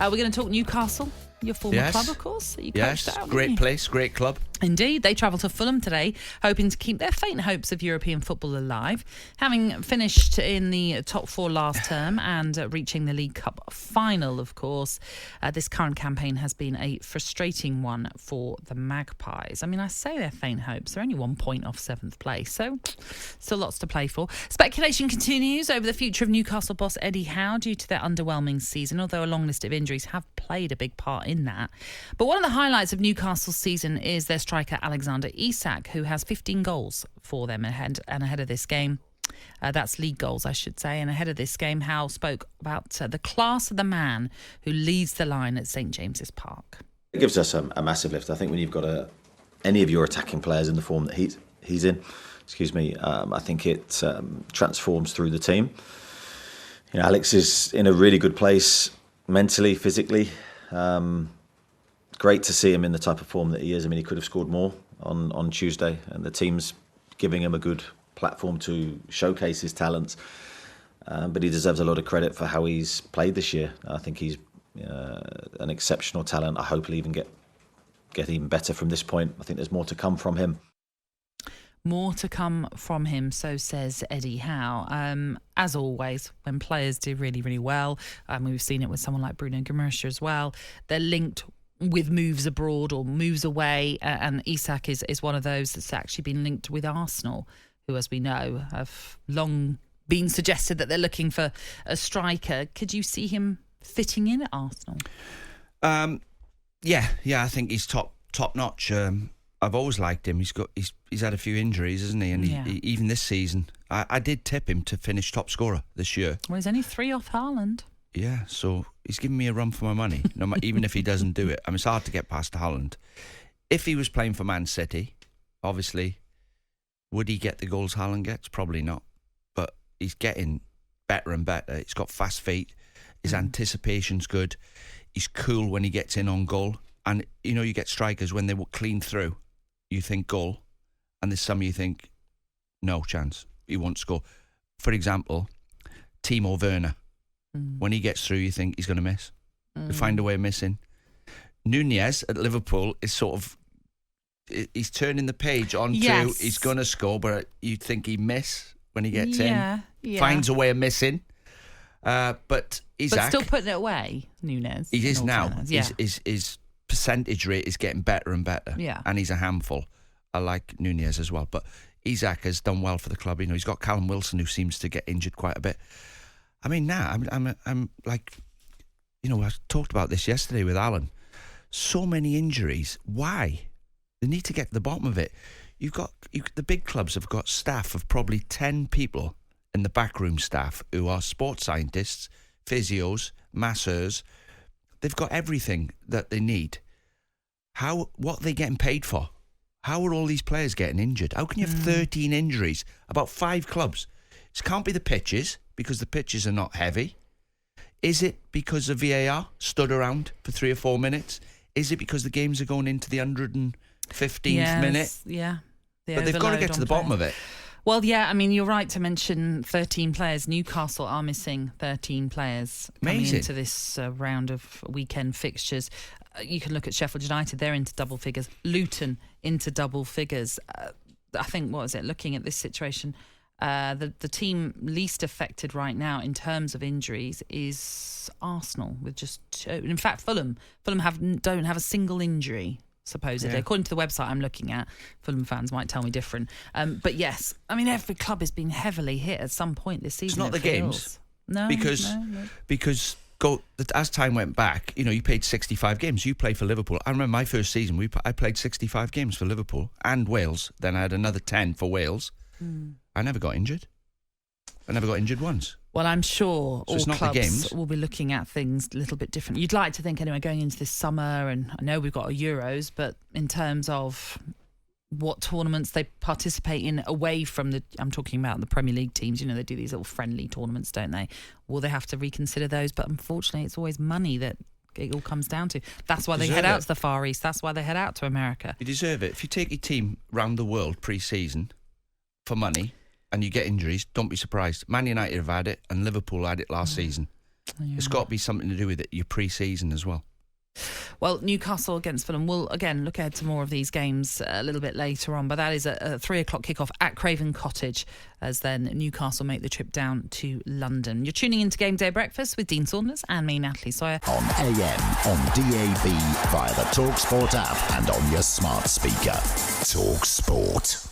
We're going to talk Newcastle, your former club, of course. That you coached out, great place, great club. Indeed. They travel to Fulham today, hoping to keep their faint hopes of European football alive. Having finished in the top four last term and reaching the League Cup final, of course, this current campaign has been a frustrating one for the Magpies. I mean, I say they're faint hopes. They're only 1 point off seventh place, so still lots to play for. Speculation continues over the future of Newcastle boss Eddie Howe due to their underwhelming season, although a long list of injuries have played a big part in that. But one of the highlights of Newcastle's season is their striker Alexander Isak, who has 15 goals for them ahead of this game. That's league goals, I should say. And ahead of this game, Howe spoke about the class of the man who leads the line at St James's Park. It gives us a massive lift. I think when you've got any of your attacking players in the form that he's in, I think it transforms through the team. You know, Alex is in a really good place mentally, physically. Great to see him in the type of form that he is. I mean, he could have scored more on Tuesday, and the team's giving him a good platform to showcase his talents. But he deserves a lot of credit for how he's played this year. I think he's an exceptional talent. I hope he'll even get even better from this point. I think there's more to come from him. More to come from him, so says Eddie Howe. As always, when players do really, really well, we've seen it with someone like Bruno Guimaraes as well, they're linked with moves abroad or moves away, and Isak is one of those that's actually been linked with Arsenal, who, as we know, have long been suggested that they're looking for a striker. Could you see him fitting in at Arsenal? Yeah, I think he's top notch. I've always liked him. He's had a few injuries, hasn't he? And he, even this season, I did tip him to finish top scorer this year. Well, he's only 3 off Haaland. Yeah, so he's giving me a run for my money, even if he doesn't do it. I mean, it's hard to get past Haaland. If he was playing for Man City, obviously, would he get the goals Haaland gets? Probably not. But he's getting better and better. He's got fast feet. His anticipation's good. He's cool when he gets in on goal. And, you get strikers when they will clean through. You think goal. And there's some you think, no chance. He won't score. For example, Timo Werner. When he gets through, you think he's going to miss. He'll find a way of missing. Nunez at Liverpool is sort of, he's turning the page onto he's going to score, but you think he miss when he gets in. Finds a way of missing. But Isak... But still putting it away, Nunez. He is now. His percentage rate is getting better and better. Yeah. And he's a handful. I like Nunez as well. But Isak has done well for the club. He's got Callum Wilson, who seems to get injured quite a bit. I mean, now I'm like, I talked about this yesterday with Alan. So many injuries. Why? They need to get to the bottom of it. The big clubs have got staff of probably 10 people in the backroom staff who are sports scientists, physios, masseurs. They've got everything that they need. What are they getting paid for? How are all these players getting injured? How can you have 13 injuries? About 5 clubs. It can't be the pitches, because the pitches are not heavy. Is it because the VAR stood around for 3 or 4 minutes? Is it because the games are going into the 115th minute? Yeah. But they've got to get to the bottom of it. Well, yeah, I mean, you're right to mention 13 players. Newcastle are missing 13 players coming into this round of weekend fixtures. You can look at Sheffield United, they're into double figures. Luton into double figures. I think, looking at this situation, the team least affected right now in terms of injuries is Arsenal, with just 2. In fact, Fulham don't have a single injury, supposedly. According to the website I'm looking at. Fulham fans might tell me different. But yes, I mean, every club has been heavily hit at some point this season. It's not the games. No. Because as time went back, you played 65 games. You played for Liverpool. I remember my first season, I played 65 games for Liverpool and Wales. Then I had another 10 for Wales. I never got injured. I never got injured once. Well, I'm sure all clubs will be looking at things a little bit different. You'd like to think, anyway, going into this summer, and I know we've got a Euros, but in terms of what tournaments they participate in away from I'm talking about the Premier League teams, they do these little friendly tournaments, don't they? Will they have to reconsider those? But unfortunately, it's always money that it all comes down to. That's why they head out to the Far East. That's why they head out to America. You deserve it. If you take your team round the world pre-season for money and you get injuries, don't be surprised. Man United have had it and Liverpool had it last season. Yeah. It's got to be something to do with your pre-season as well. Well, Newcastle against Fulham. We'll, again, look ahead to more of these games a little bit later on, but that is a 3 o'clock kickoff at Craven Cottage as then Newcastle make the trip down to London. You're tuning into Game Day Breakfast with Dean Saunders and me, Natalie Sawyer. On AM, on DAB, via the talkSPORT app and on your smart speaker. talkSPORT.